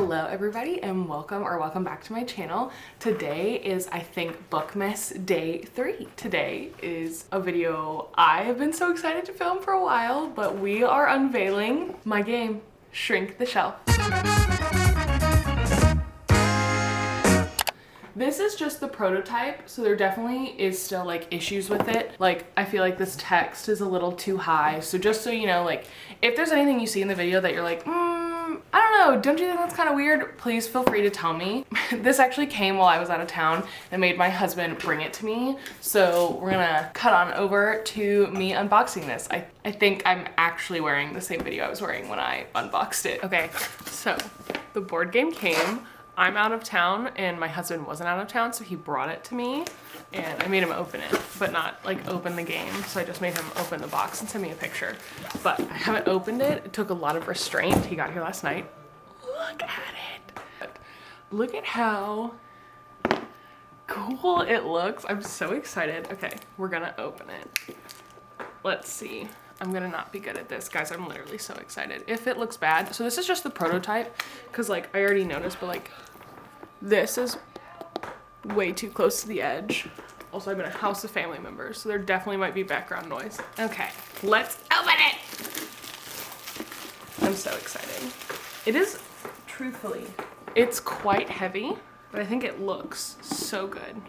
Hello everybody and welcome back to my channel. Today is, I think, BOOKMAS day 3. Today is a video I have been so excited to film for a while, but we are unveiling my game, Shrink the Shelf. This is just the prototype, so there definitely is still like issues with it. Like, I feel like this text is a little too high. So just so you know, like, if there's anything you see in the video that you're like, I don't know, don't you think that's kind of weird? Please feel free to tell me. This actually came while I was out of town and made my husband bring it to me. So we're gonna cut on over to me unboxing this. I think I'm actually wearing the same video I was wearing when I unboxed it. Okay, so the board game came. I'm out of town and my husband wasn't out of town, so he brought it to me and I made him open it, but not like open the game. So I just made him open the box and send me a picture. But I haven't opened it. It took a lot of restraint. He got here last night. Look at it. Look at how cool it looks. I'm so excited. Okay, we're gonna open it. Let's see. I'm gonna not be good at this. Guys, I'm literally so excited. If it looks bad, so this is just the prototype, because like I already noticed, but like this is way too close to the edge. Also, I'm in a house of family members, so there definitely might be background noise. Okay, let's open it. I'm so excited. It is, truthfully, it's quite heavy, but I think it looks so good.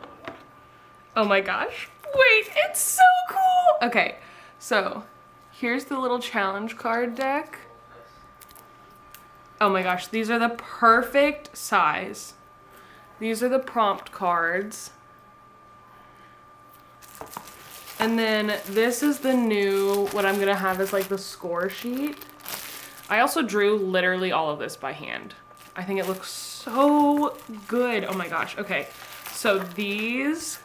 Oh my gosh, wait, it's so cool. Okay, so here's the little challenge card deck. Oh my gosh, these are the perfect size. These are the prompt cards. And then this is the new, what I'm gonna have is like the score sheet. I also drew literally all of this by hand. I think it looks so good. Oh my gosh, okay. So these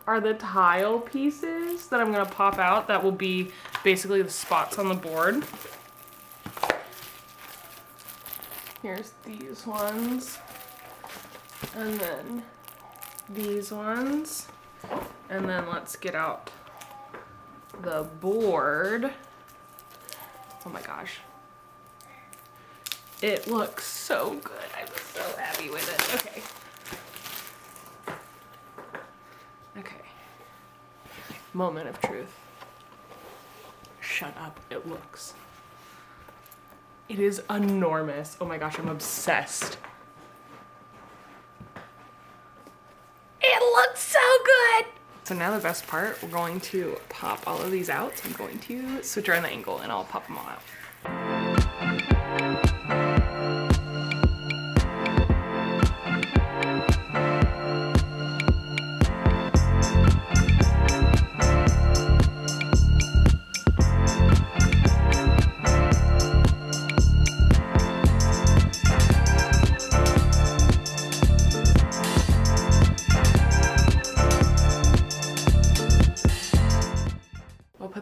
are the tile pieces that I'm gonna pop out. That will be basically the spots on the board. Here's these ones. And then these ones. And then let's get out the board. Oh my gosh. It looks so good. I'm so happy with it. Okay. Okay. Moment of truth. Shut up. It looks. It is enormous. Oh my gosh, I'm obsessed. It looks so good. So now the best part, we're going to pop all of these out. So I'm going to switch around the angle and I'll pop them all out.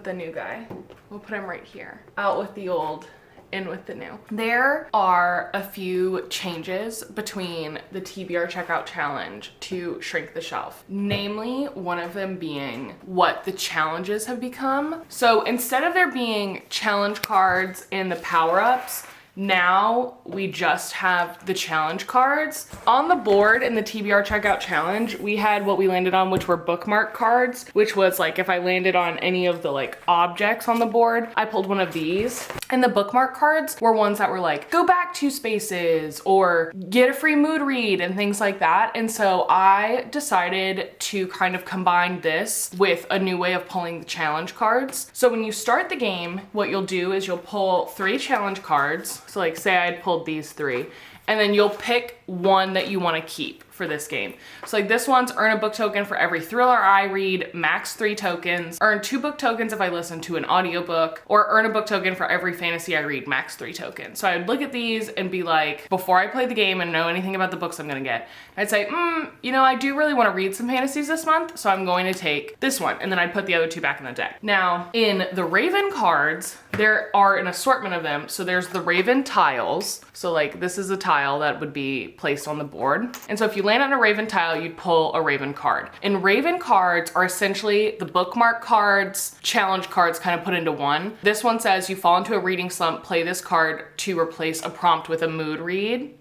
The new guy. We'll put him right here. Out with the old, in with the new. There are a few changes between the TBR checkout challenge to Shrink the Shelf. Namely, one of them being what the challenges have become. So instead of there being challenge cards and the power-ups, now we just have the challenge cards. On the board in the TBR checkout challenge, we had what we landed on, which were bookmark cards, which was like if I landed on any of the like objects on the board, I pulled one of these. And the bookmark cards were ones that were like, go back 2 spaces or get a free mood read and things like that. And so I decided to kind of combine this with a new way of pulling the challenge cards. So when you start the game, what you'll do is you'll pull 3 challenge cards. So like say I had pulled these 3, and then you'll pick one that you want to keep for this game. So like this one's earn a book token for every thriller I read, max 3 tokens, earn 2 book tokens if I listen to an audiobook, or earn a book token for every fantasy I read, max 3 tokens. So I would look at these and be like, before I play the game and know anything about the books I'm gonna get, I'd say, you know, I do really want to read some fantasies this month, so I'm going to take this one, and then I'd put the other 2 back in the deck. Now, in the Raven cards, there are an assortment of them. So there's the Raven tiles. So like this is a tile that would be placed on the board. And so if you land on a Raven tile, you'd pull a Raven card. And Raven cards are essentially the bookmark cards, challenge cards kind of put into one. This one says you fall into a reading slump, play this card to replace a prompt with a mood read.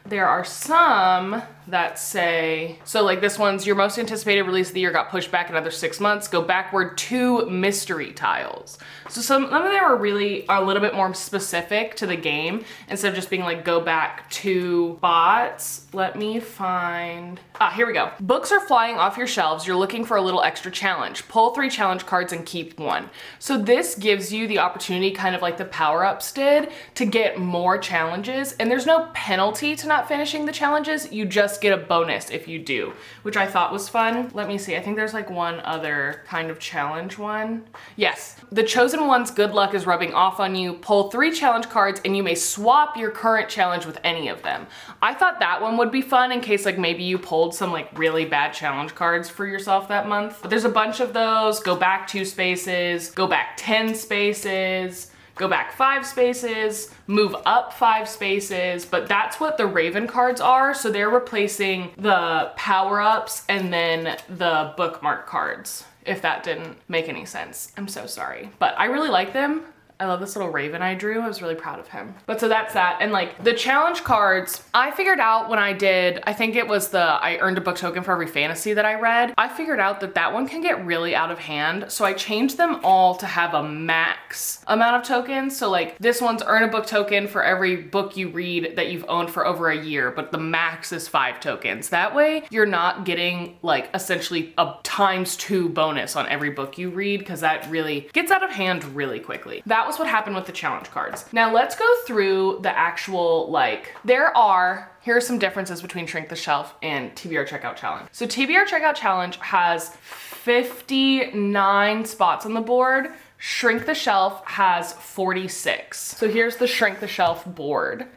there are some that say, so like this one's your most anticipated release of the year got pushed back another 6 months, go backward 2 mystery tiles. So some of them are really a little bit more specific to the game instead of just being like go back 2 spots. Let me find, here we go. Books are flying off your shelves. You're looking for a little extra challenge. Pull 3 challenge cards and keep 1. So this gives you the opportunity, kind of like the power-ups did, to get more challenges, and there's no penalty to not finishing the challenges. You just get a bonus if you do, which I thought was fun. Let me see, I think there's like one other kind of challenge one. Yes, the chosen one's good luck is rubbing off on you. Pull 3 challenge cards and you may swap your current challenge with any of them. I thought that one would be fun in case like maybe you pulled some like really bad challenge cards for yourself that month. But there's a bunch of those. Go back 2 spaces, go back 10 spaces, go back 5 spaces, move up 5 spaces, but that's what the Raven cards are. So they're replacing the power-ups and then the bookmark cards, if that didn't make any sense. I'm so sorry, but I really like them. I love this little raven I drew. I was really proud of him. But so that's that. And like the challenge cards, I figured out when I did, I think it was I earned a book token for every fantasy that I read. I figured out that that one can get really out of hand. So I changed them all to have a max amount of tokens. So like this one's earn a book token for every book you read that you've owned for over a year, but the max is 5 tokens. That way you're not getting like essentially a ×2 bonus on every book you read, because that really gets out of hand really quickly. That was what happened with the challenge cards. Now let's go through the actual, here are some differences between Shrink the Shelf and TBR Checkout Challenge. So TBR Checkout Challenge has 59 spots on the board. Shrink the Shelf has 46. So here's the Shrink the Shelf board.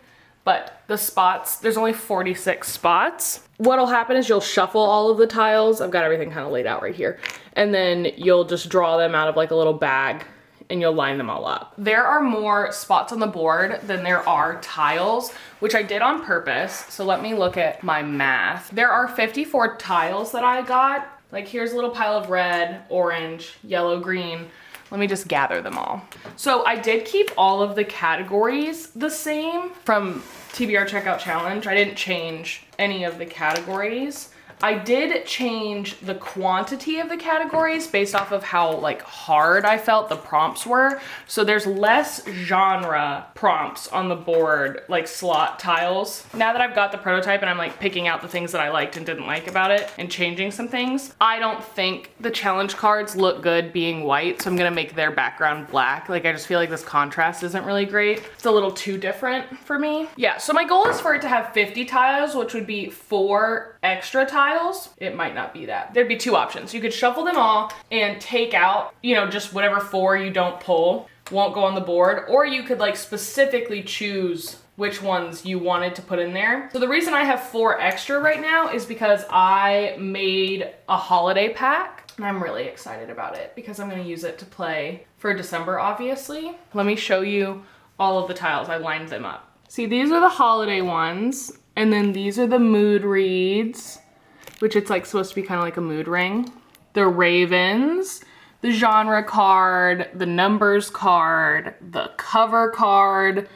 But the spots, there's only 46 spots. What'll happen is you'll shuffle all of the tiles. I've got everything kind of laid out right here. And then you'll just draw them out of like a little bag and you'll line them all up. There are more spots on the board than there are tiles, which I did on purpose. So let me look at my math. There are 54 tiles that I got. Like here's a little pile of red, orange, yellow, green. Let me just gather them all. So I did keep all of the categories the same from TBR Checkout Challenge. I didn't change any of the categories. I did change the quantity of the categories based off of how like hard I felt the prompts were. So there's less genre prompts on the board, like slot tiles. Now that I've got the prototype and I'm like picking out the things that I liked and didn't like about it and changing some things, I don't think the challenge cards look good being white. So I'm gonna make their background black. Like I just feel like this contrast isn't really great. It's a little too different for me. Yeah, so my goal is for it to have 50 tiles, which would be 4 extra tiles. It might not be that. There'd be 2 options. You could shuffle them all and take out, just whatever 4 you don't pull won't go on the board, or you could like specifically choose which ones you wanted to put in there. So the reason I have 4 extra right now is because I made a holiday pack and I'm really excited about it because I'm gonna use it to play for December, obviously. Let me show you all of the tiles. I lined them up. See, these are the holiday ones, and then these are the mood reads, which it's like supposed to be kind of like a mood ring. The ravens, the genre card, the numbers card, the cover card,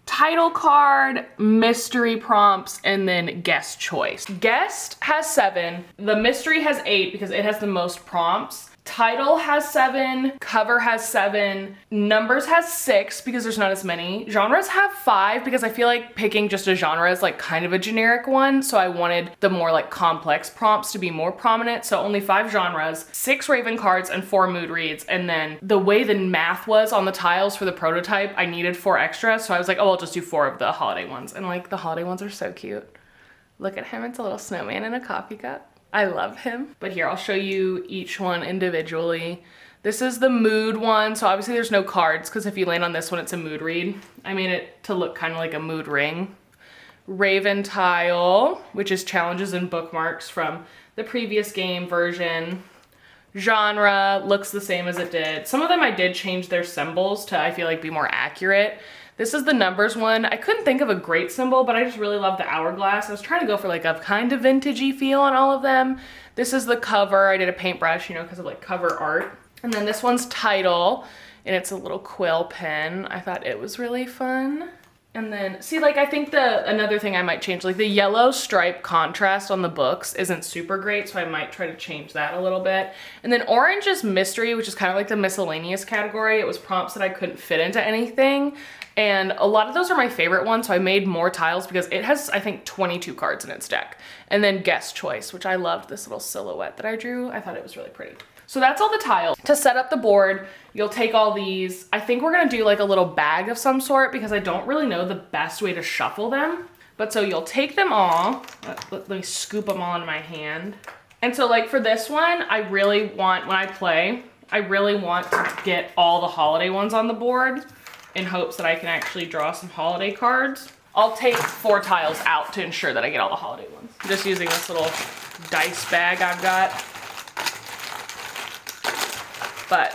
title card, mystery prompts, and then guest choice. Guest has 7, the mystery has 8 because it has the most prompts. Title has 7, cover has 7, numbers has 6 because there's not as many. Genres have 5 because I feel like picking just a genre is like kind of a generic one. So I wanted the more like complex prompts to be more prominent. So only 5 genres, 6 Raven cards, and 4 mood reads. And then the way the math was on the tiles for the prototype, I needed 4 extra. So I was like, oh, I'll just do 4 of the holiday ones. And like the holiday ones are so cute. Look at him, it's a little snowman in a coffee cup. I love him. But here, I'll show you each one individually. This is the mood one. So obviously there's no cards because if you land on this one, it's a mood read. I made it to look kind of like a mood ring. Raven tile, which is challenges and bookmarks from the previous game version. Genre looks the same as it did. Some of them I did change their symbols to, I feel like, be more accurate. This is the numbers one. I couldn't think of a great symbol, but I just really love the hourglass. I was trying to go for like a kind of vintagey feel on all of them. This is the cover. I did a paintbrush, because of like cover art. And then this one's title, and it's a little quill pen. I thought it was really fun. And then, see, like, I think another thing I might change, like the yellow stripe contrast on the books isn't super great, so I might try to change that a little bit. And then orange is mystery, which is kind of like the miscellaneous category. It was prompts that I couldn't fit into anything. And a lot of those are my favorite ones, so I made more tiles because it has, I think, 22 cards in its deck. And then guess choice, which I loved this little silhouette that I drew. I thought it was really pretty. So that's all the tiles. To set up the board, you'll take all these. I think we're gonna do like a little bag of some sort because I don't really know the best way to shuffle them. But so you'll take them all. Let me scoop them all in my hand. And so like for this one, I really want, when I play, I really want to get all the holiday ones on the board in hopes that I can actually draw some holiday cards. I'll take 4 tiles out to ensure that I get all the holiday ones. I'm just using this little dice bag I've got. But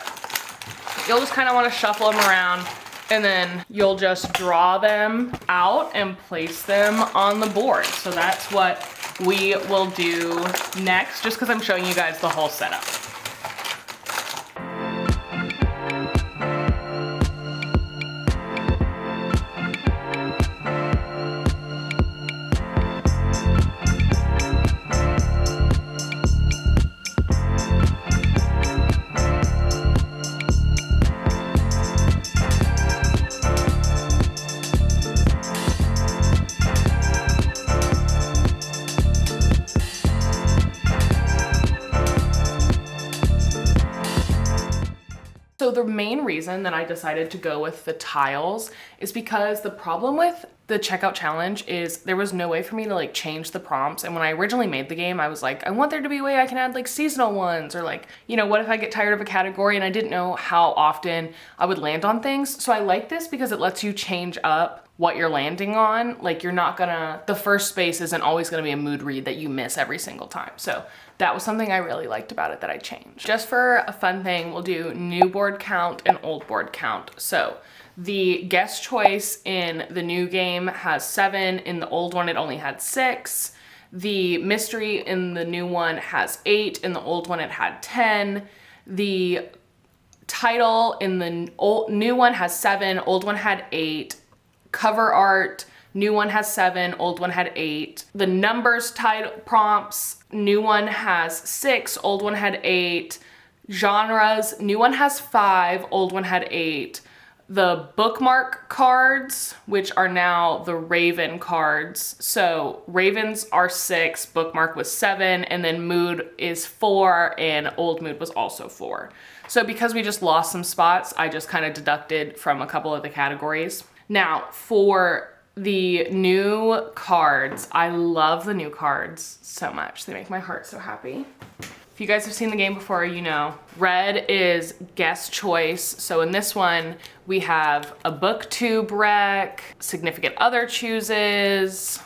you'll just kind of want to shuffle them around and then you'll just draw them out and place them on the board. So that's what we will do next, just because I'm showing you guys the whole setup. So the main reason that I decided to go with the tiles is because the problem with the checkout challenge is there was no way for me to like change the prompts. And when I originally made the game, I was like, I want there to be a way I can add like seasonal ones, or like, you know, what if I get tired of a category and I didn't know how often I would land on things. So I like this because it lets you change up what you're landing on. Like you're not gonna, the first space isn't always gonna be a mood read that you miss every single time. So that was something I really liked about it that I changed. Just for a fun thing, we'll do new board count and old board count. So the guess choice in the new game has 7, in the old one it only had 6. The mystery in the new one has 8, in the old one it had 10. The title in the new one has 7, old one had 8. Cover art, new one has 7, old one had 8. The numbers title prompts, new one has 6, old one had 8. Genres, new one has 5, old one had 8. The bookmark cards, which are now the Raven cards. So Ravens are 6, bookmark was 7, and then mood is 4, and old mood was also 4. So because we just lost some spots, I just kind of deducted from a couple of the categories. Now for the new cards, I love the new cards so much. They make my heart so happy. If you guys have seen the game before, you know, red is guess choice. So in this one, we have a booktube rec, significant other chooses,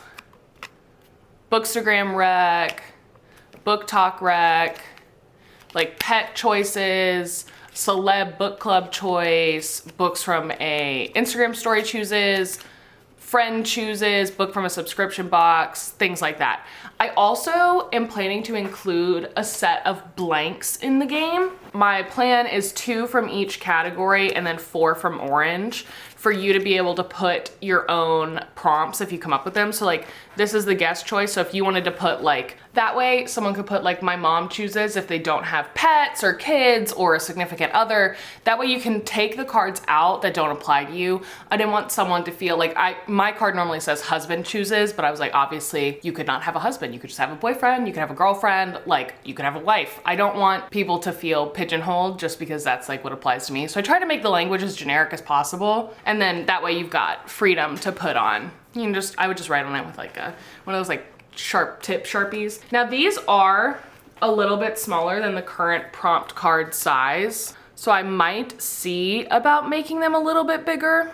bookstagram rec, book talk rec, like pet choices, celeb book club choice, books from a Instagram story chooses, friend chooses, book from a subscription box, things like that. I also am planning to include a set of blanks in the game. My plan is 2 from each category and then 4 from orange for you to be able to put your own prompts if you come up with them. So like this is the guess choice. So if you wanted to put like, that way someone could put like my mom chooses if they don't have pets or kids or a significant other. That way you can take the cards out that don't apply to you. I didn't want someone to feel like my card normally says husband chooses, but I was like, obviously you could not have a husband. You could just have a boyfriend, you could have a girlfriend, like you could have a wife. I don't want people to feel pigeonholed just because that's like what applies to me. So I try to make the language as generic as possible. And then that way you've got freedom to put on. You can just, I would just write on it with like one of those like sharp tip Sharpies. Now these are a little bit smaller than the current prompt card size. So I might see about making them a little bit bigger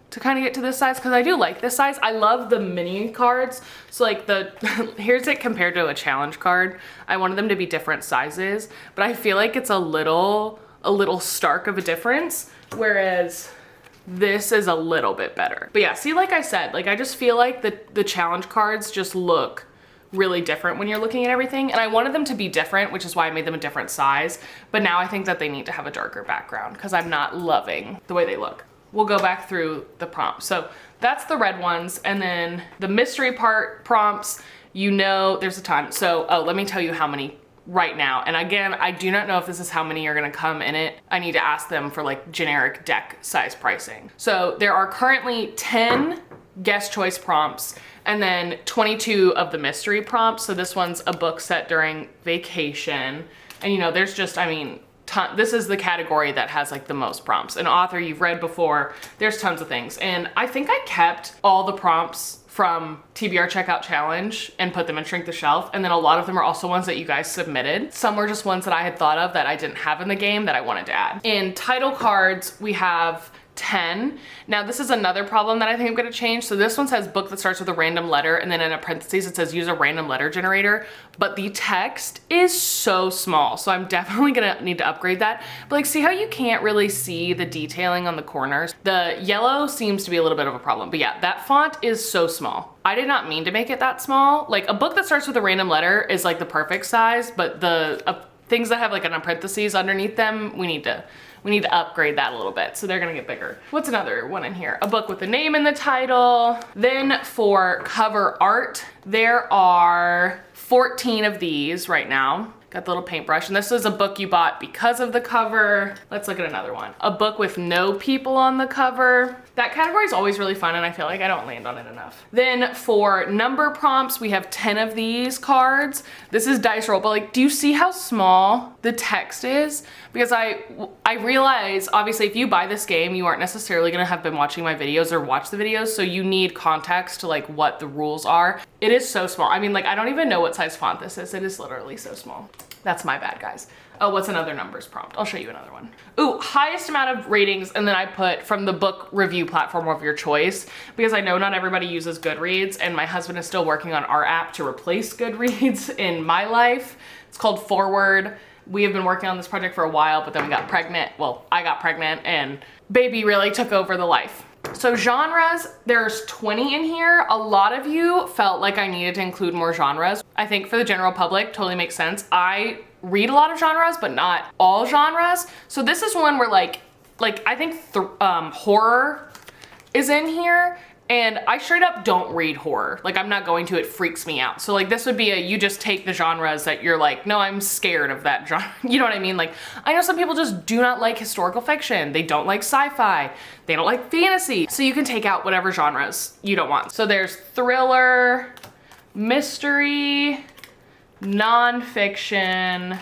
to kind of get to this size, because I do like this size. I love the mini cards. So like here's it compared to a challenge card. I wanted them to be different sizes, but I feel like it's a little stark of a difference, whereas this is a little bit better. But yeah, see, like I said, like I just feel like the challenge cards just look really different when you're looking at everything. And I wanted them to be different, which is why I made them a different size. But now I think that they need to have a darker background because I'm not loving the way they look. we'll go back through the prompts. So that's the red ones. And then the mystery part prompts, you know, there's a ton. So, oh, let me tell you how many right now. And again, I do not know if this is how many are gonna come in it. I need to ask them for like generic deck size pricing. So there are currently 10 guest choice prompts and then 22 of the mystery prompts. So this one's a book set during vacation. And you know, there's just, I mean, this is the category that has like the most prompts. An author you've read before, there's tons of things. And I think I kept all the prompts from TBR Checkout Challenge and put them in Shrink the Shelf. And then a lot of them are also ones that you guys submitted. Some were just ones that I had thought of that I didn't have in the game that I wanted to add. In title cards, we have 10. Now this is another problem that I think I'm gonna change. So this one says book that starts with a random letter, and then in a parentheses it says use a random letter generator, but the text is so small. So I'm definitely gonna need to upgrade that. But like, see how you can't really see the detailing on the corners? The yellow seems to be a little bit of a problem, but yeah, that font is so small. I did not mean to make it that small. Like a book that starts with a random letter is like the perfect size, but the things that have like an parentheses underneath them, we need to upgrade that a little bit, so they're gonna get bigger. What's another one in here? A book with a name in the title. Then for cover art, there are 14 of these right now. Got the little paintbrush, and this is a book you bought because of the cover. Let's look at another one. A book with no people on the cover. That category is always really fun, and I feel like I don't land on it enough. Then for number prompts, we have 10 of these cards. This is dice roll, but like, do you see how small the text is? Because I realize, obviously, if you buy this game, you aren't necessarily gonna have been watching my videos or watch the videos, so you need context to like what the rules are. It is so small. I mean, like, I don't even know what size font this is. It is literally so small. That's my bad, guys. Oh, what's another numbers prompt? I'll show you another one. Ooh, highest amount of ratings, and then I put from the book review platform of your choice, because I know not everybody uses Goodreads, and my husband is still working on our app to replace Goodreads in my life. It's called Forward. We have been working on this project for a while, but then we got pregnant. Well, I got pregnant, and baby really took over the life. So genres, there's 20 in here. A lot of you felt like I needed to include more genres. I think for the general public, totally makes sense. I read a lot of genres, but not all genres. So this is one where like I think horror is in here, and I straight up don't read horror. Like, I'm not going to, it freaks me out. So like this would be you just take the genres that you're like, no, I'm scared of that genre. You know what I mean? Like, I know some people just do not like historical fiction. They don't like sci-fi. They don't like fantasy. So you can take out whatever genres you don't want. So there's thriller, mystery, nonfiction,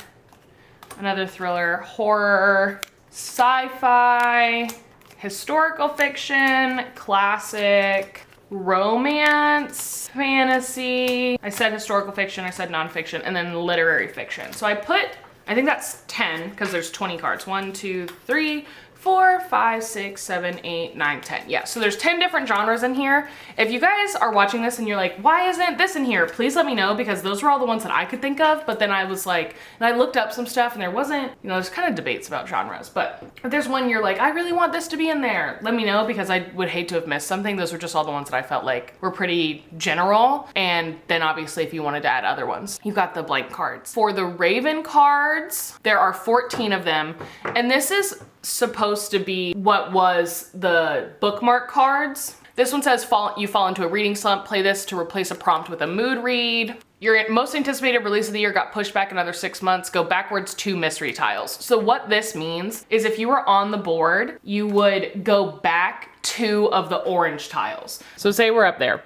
another thriller, horror, sci-fi, historical fiction, classic, romance, fantasy. I said historical fiction, I said nonfiction, and then literary fiction. So I think that's 10, because there's 20 cards. 1, 2, 3, 4, 5, 6, 7, 8, 9, 10. Yeah, so there's 10 different genres in here. If you guys are watching this and you're like, why isn't this in here? Please let me know, because those were all the ones that I could think of. But then I was like, and I looked up some stuff and there wasn't, you know, there's kind of debates about genres. But if there's one you're like, I really want this to be in there, let me know, because I would hate to have missed something. Those were just all the ones that I felt like were pretty general. And then obviously if you wanted to add other ones, you got the blank cards. For the Raven cards, there are 14 of them. And this is supposed to be what was the bookmark cards. This one says you fall into a reading slump, play this to replace a prompt with a mood read. Your most anticipated release of the year got pushed back another 6 months, go backwards 2 mystery tiles. So what this means is if you were on the board, you would go back 2 of the orange tiles. So say we're up there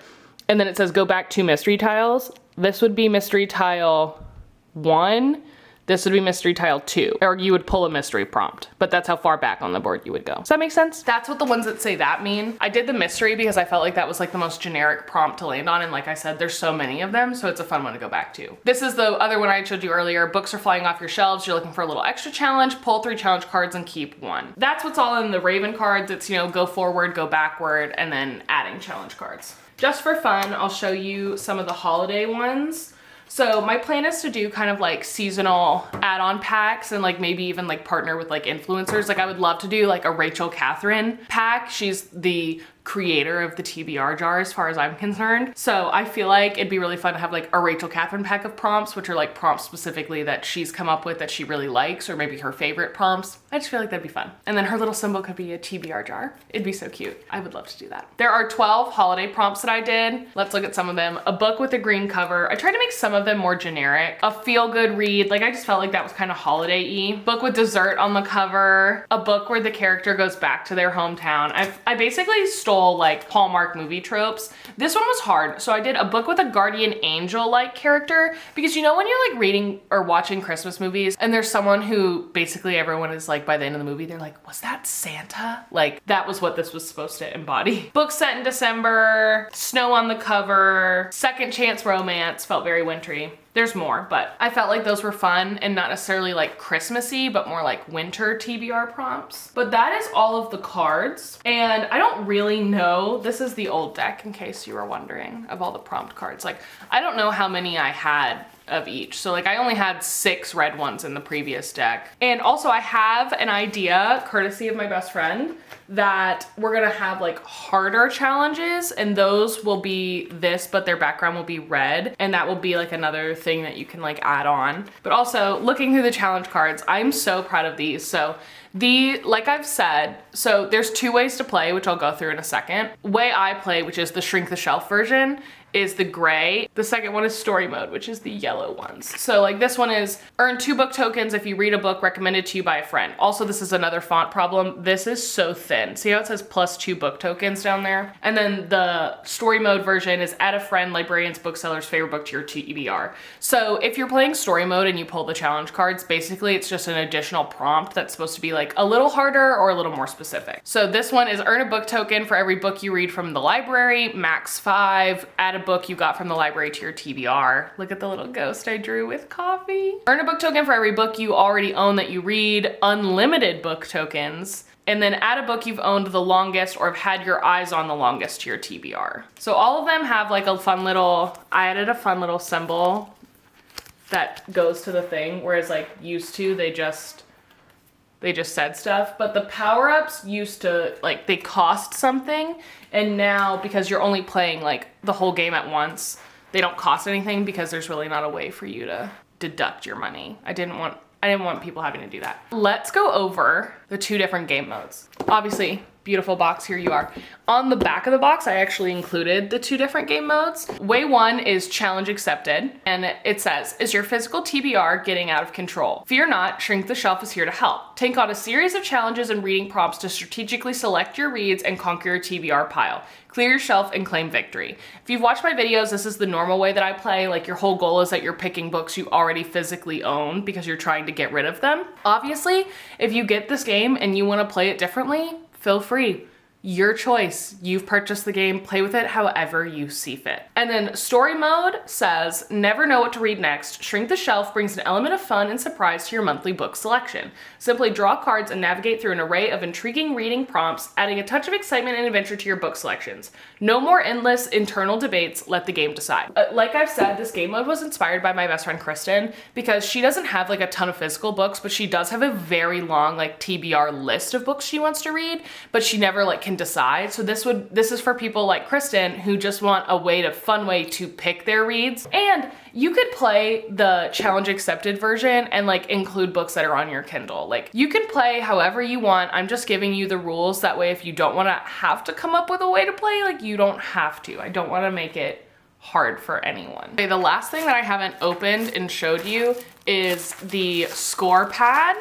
and then it says go back 2 mystery tiles. This would be mystery tile 1. This would be mystery tile 2, or you would pull a mystery prompt, but that's how far back on the board you would go. Does that make sense? That's what the ones that say that mean. I did the mystery because I felt like that was like the most generic prompt to land on, and like I said, there's so many of them, so it's a fun one to go back to. This is the other one I showed you earlier. Books are flying off your shelves. You're looking for a little extra challenge, pull 3 challenge cards and keep 1. That's what's all in the Raven cards. It's, you know, go forward, go backward, and then adding challenge cards. Just for fun, I'll show you some of the holiday ones. So my plan is to do kind of like seasonal add-on packs and like maybe even like partner with like influencers. Like I would love to do like a Rachel Catherine pack. She's the creator of the TBR jar as far as I'm concerned. So I feel like it'd be really fun to have like a Rachel Catherine pack of prompts, which are like prompts specifically that she's come up with that she really likes, or maybe her favorite prompts. I just feel like that'd be fun. And then her little symbol could be a TBR jar. It'd be so cute. I would love to do that. There are 12 holiday prompts that I did. Let's look at some of them. A book with a green cover. I tried to make some of them more generic. A feel-good read. Like I just felt like that was kind of holiday-y. Book with dessert on the cover. A book where the character goes back to their hometown. I basically stole like Hallmark movie tropes. This one was hard. So I did a book with a guardian angel-like character, because you know when you're like reading or watching Christmas movies and there's someone who basically everyone is like, by the end of the movie, they're like, was that Santa? Like that was what this was supposed to embody. Book set in December, snow on the cover, second chance romance, felt very wintry. There's more, but I felt like those were fun and not necessarily like Christmassy, but more like winter TBR prompts. But that is all of the cards. And I don't really know, this is the old deck in case you were wondering, of all the prompt cards. Like, I don't know how many I had of each. So like I only had 6 red ones in the previous deck. And also I have an idea, courtesy of my best friend, that we're gonna have like harder challenges, and those will be this, but their background will be red. And that will be like another thing that you can like add on. But also looking through the challenge cards, I'm so proud of these. So like I've said, so there's 2 ways to play, which I'll go through in a second. Way I play, which is the shrink the shelf version, is the gray. The second one is story mode, which is the yellow ones. So like this one is earn 2 book tokens if you read a book recommended to you by a friend. Also, this is another font problem. This is so thin. See how it says +2 book tokens down there? And then the story mode version is add a friend, librarian's bookseller's favorite book to your TBR. So if you're playing story mode and you pull the challenge cards, basically it's just an additional prompt that's supposed to be like a little harder or a little more specific. So this one is earn a book token for every book you read from the library, max 5, add a book you got from the library to your TBR. Look at the little ghost I drew with coffee. Earn a book token for every book you already own that you read, unlimited book tokens, and then add a book you've owned the longest or have had your eyes on the longest to your TBR. So all of them have like a fun little, I added a fun little symbol that goes to the thing, whereas like used to, they just said stuff. But the power-ups used to, like, they cost something, and now because you're only playing like the whole game at once, they don't cost anything because there's really not a way for you to deduct your money. I didn't want people having to do that. Let's go over the 2 different game modes. Obviously, beautiful box, here you are. On the back of the box, I actually included the 2 different game modes. Way 1 is challenge accepted, and it says, is your physical TBR getting out of control? Fear not, Shrink the Shelf is here to help. Take on a series of challenges and reading prompts to strategically select your reads and conquer your TBR pile. Clear your shelf and claim victory. If you've watched my videos, this is the normal way that I play. Like your whole goal is that you're picking books you already physically own because you're trying to get rid of them. Obviously, if you get this game and you want to play it differently, feel free. Your choice. You've purchased the game, play with it however you see fit. And then story mode says, never know what to read next. Shrink the Shelf brings an element of fun and surprise to your monthly book selection. Simply draw cards and navigate through an array of intriguing reading prompts, adding a touch of excitement and adventure to your book selections. No more endless internal debates, let the game decide. Like I've said, this game mode was inspired by my best friend Kristen, because she doesn't have like a ton of physical books, but she does have a very long like TBR list of books she wants to read, but she never like can decide. So this is for people like Kristen who just want a fun way to pick their reads. And you could play the challenge accepted version and like include books that are on your Kindle. Like you can play however you want. I'm just giving you the rules. That way, if you don't want to have to come up with a way to play, like you don't have to. I don't want to make it hard for anyone. Okay, the last thing that I haven't opened and showed you is the score pad.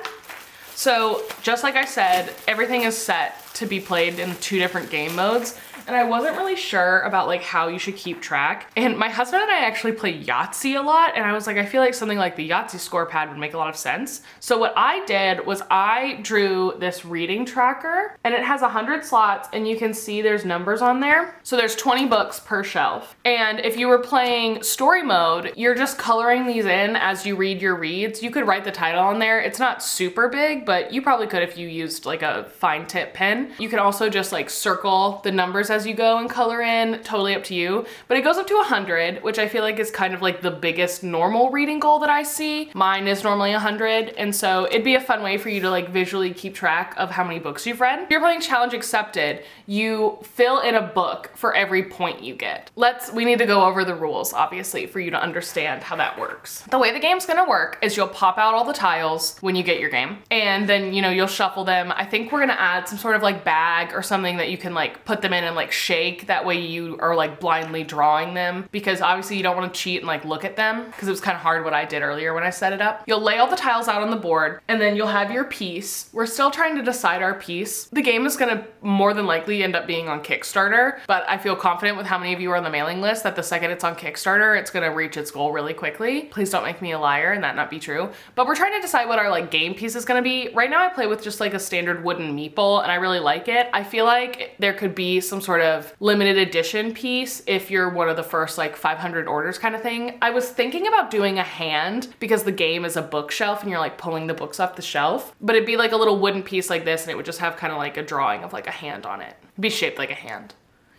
So just like I said, everything is set to be played in 2 different game modes. And I wasn't really sure about like how you should keep track. And my husband and I actually play Yahtzee a lot. And I was like, I feel like something like the Yahtzee score pad would make a lot of sense. So what I did was I drew this reading tracker, and it has 100 slots, and you can see there's numbers on there. So there's 20 books per shelf. And if you were playing story mode, you're just coloring these in as you read your reads. You could write the title on there. It's not super big, but you probably could if you used like a fine tip pen. You can also just like circle the numbers as as you go and color in, totally up to you. But it goes up to 100, which I feel like is kind of like the biggest normal reading goal that I see. Mine is normally 100, and so it'd be a fun way for you to like visually keep track of how many books you've read. If you're playing challenge accepted, you fill in a book for every point you get. We need to go over the rules, obviously, for you to understand how that works. The way the game's gonna work is you'll pop out all the tiles when you get your game, and then, you know, you'll shuffle them. I think we're gonna add some sort of like bag or something that you can like put them in and like shake. That way you are like blindly drawing them, because obviously you don't want to cheat and like look at them, because it was kind of hard what I did earlier when I set it up. You'll lay all the tiles out on the board, and then you'll have your piece. We're still trying to decide our piece. The game is gonna more than likely end up being on Kickstarter, but I feel confident with how many of you are on the mailing list that the second it's on Kickstarter, it's gonna reach its goal really quickly. Please don't make me a liar and that not be true. But we're trying to decide what our like game piece is gonna be. Right now I play with just like a standard wooden meeple, and I really like it. I feel like there could be some sort of limited edition piece if you're one of the first like 500 orders kind of thing. I was thinking about doing a hand, because the game is a bookshelf and you're like pulling the books off the shelf, but it'd be like a little wooden piece like this, and it would just have kind of like a drawing of like a hand on it. It'd be shaped like a hand.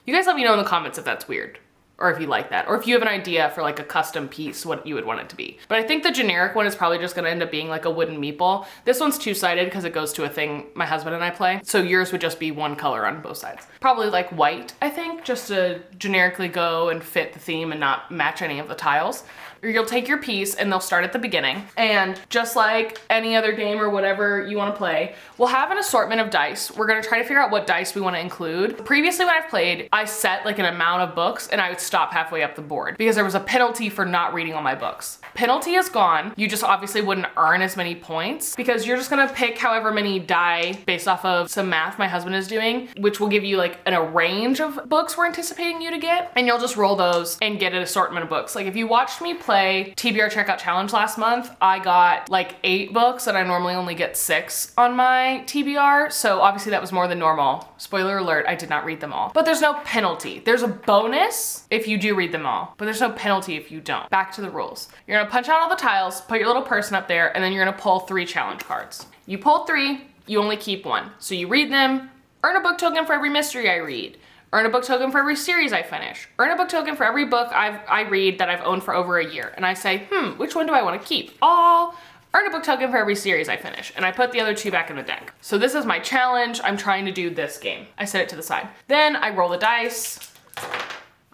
You guys let me know in the comments if that's weird, or if you like that, or if you have an idea for like a custom piece, what you would want it to be. But I think the generic one is probably just gonna end up being like a wooden meeple. This one's two-sided because it goes to a thing my husband and I play. So yours would just be one color on both sides. Probably like white, I think, just to generically go and fit the theme and not match any of the tiles. Or you'll take your piece and they'll start at the beginning. And just like any other game or whatever you wanna play, we'll have an assortment of dice. We're gonna try to figure out what dice we wanna include. Previously when I've played, I set like an amount of books and I would stop halfway up the board because there was a penalty for not reading all my books. Penalty is gone. You just obviously wouldn't earn as many points because you're just gonna pick however many die based off of some math my husband is doing, which will give you like a range of books we're anticipating you to get. And you'll just roll those and get an assortment of books. Like if you watched me play TBR Checkout Challenge last month, I got like 8 books and I normally only get 6 on my TBR. So obviously that was more than normal. Spoiler alert, I did not read them all. But there's no penalty. There's a bonus if you do read them all, but there's no penalty if you don't. Back to the rules. You're gonna punch out all the tiles, put your little person up there, and then you're gonna pull 3 challenge cards. You pulled 3, you only keep 1. So you read them, earn a book token for every mystery I read. Earn a book token for every series I finish. Earn a book token for every book I read that I've owned for over a year. And I say, which one do I want to keep? All. Earn a book token for every series I finish. And I put the other 2 back in the deck. So this is my challenge. I'm trying to do this game. I set it to the side. Then I roll the dice.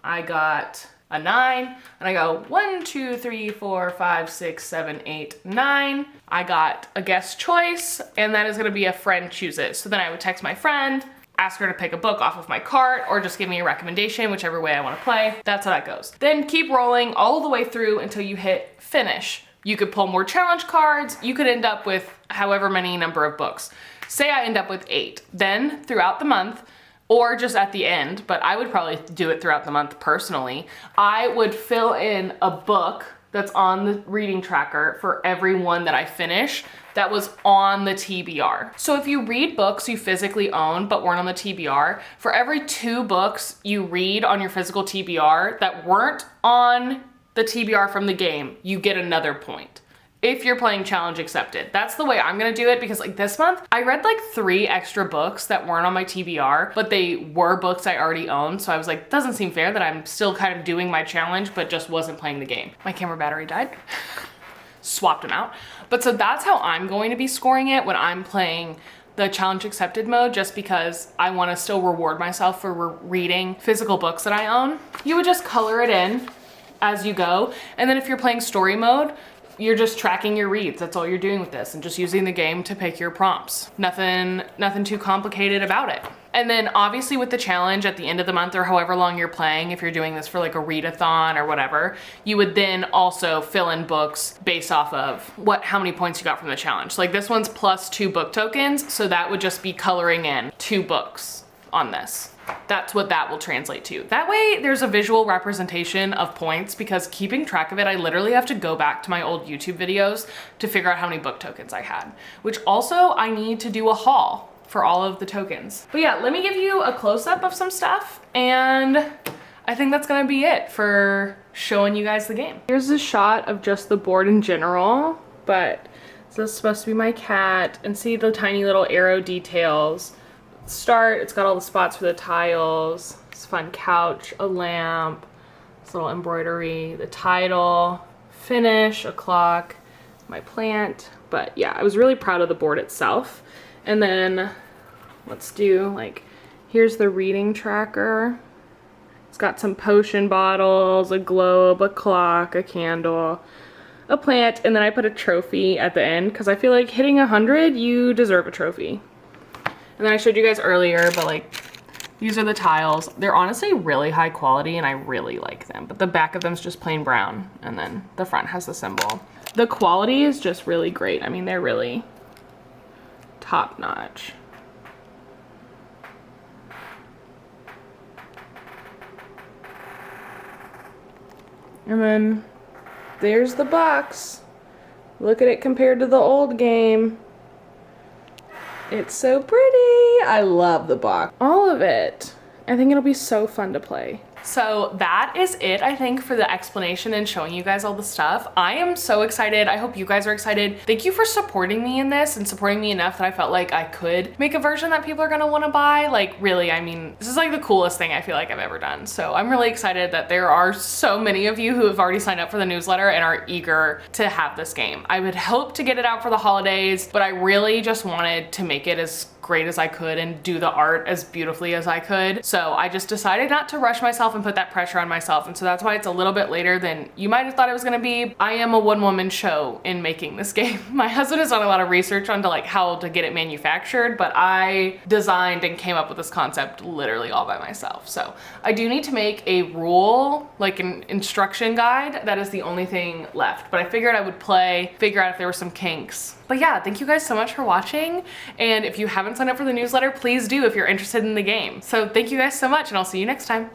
I got a 9. And I go 1, 2, 3, 4, 5, 6, 7, 8, 9. I got a guest choice. And that is going to be a friend chooses. So then I would text my friend, ask her to pick a book off of my cart, or just give me a recommendation, whichever way I want to play. That's how that goes. Then keep rolling all the way through until you hit finish. You could pull more challenge cards. You could end up with however many number of books. Say I end up with 8. Then throughout the month, or just at the end, but I would probably do it throughout the month personally, I would fill in a book that's on the reading tracker for every one that I finish that was on the TBR. So if you read books you physically own but weren't on the TBR, for every 2 books you read on your physical TBR that weren't on the TBR from the game, you get another point. If you're playing challenge accepted. That's the way I'm gonna do it, because like this month, I read like 3 extra books that weren't on my TBR, but they were books I already owned. So I was like, doesn't seem fair that I'm still kind of doing my challenge, but just wasn't playing the game. My camera battery died. Swapped them out. But so that's how I'm going to be scoring it when I'm playing the challenge accepted mode, just because I want to still reward myself for reading physical books that I own. You would just color it in as you go. And then if you're playing story mode, you're just tracking your reads. That's all you're doing with this, and just using the game to pick your prompts. Nothing too complicated about it. And then obviously with the challenge at the end of the month, or however long you're playing, if you're doing this for like a readathon or whatever, you would then also fill in books based off of how many points you got from the challenge. Like this one's plus 2 book tokens, so that would just be coloring in 2 books on this. That's what that will translate to. That way there's a visual representation of points, because keeping track of it, I literally have to go back to my old YouTube videos to figure out how many book tokens I had, which also I need to do a haul for all of the tokens. But yeah, let me give you a close-up of some stuff, and I think that's gonna be it for showing you guys the game. Here's a shot of just the board in general, but this is supposed to be my cat, and see the tiny little arrow details start, it's got all the spots for the tiles, this fun couch, a lamp, this little embroidery, the title, finish, a clock, my plant. But yeah, I was really proud of the board itself. And then let's do like, here's the reading tracker. It's got some potion bottles, a globe, a clock, a candle, a plant, and then I put a trophy at the end because I feel like hitting 100, you deserve a trophy. And then I showed you guys earlier, but like, these are the tiles. They're honestly really high quality and I really like them, but the back of them is just plain brown and then the front has the symbol. The quality is just really great. I mean, they're really top notch. And then there's the box. Look at it compared to the old game. It's so pretty. I love the box. All of it. I think it'll be so fun to play. So that is it, I think, for the explanation and showing you guys all the stuff. I am so excited. I hope you guys are excited. Thank you for supporting me in this and supporting me enough that I felt like I could make a version that people are gonna wanna buy. Like really, I mean, this is like the coolest thing I feel like I've ever done. So I'm really excited that there are so many of you who have already signed up for the newsletter and are eager to have this game. I would hope to get it out for the holidays, but I really just wanted to make it as great as I could and do the art as beautifully as I could. So I just decided not to rush myself and put that pressure on myself. And so that's why it's a little bit later than you might have thought it was gonna be. I am a one-woman show in making this game. My husband has done a lot of research onto like how to get it manufactured, but I designed and came up with this concept literally all by myself. So I do need to make a rule, like an instruction guide. That is the only thing left. But I figured I would figure out if there were some kinks. But yeah, thank you guys so much for watching. And if you haven't signed up for the newsletter, please do if you're interested in the game. So thank you guys so much and I'll see you next time.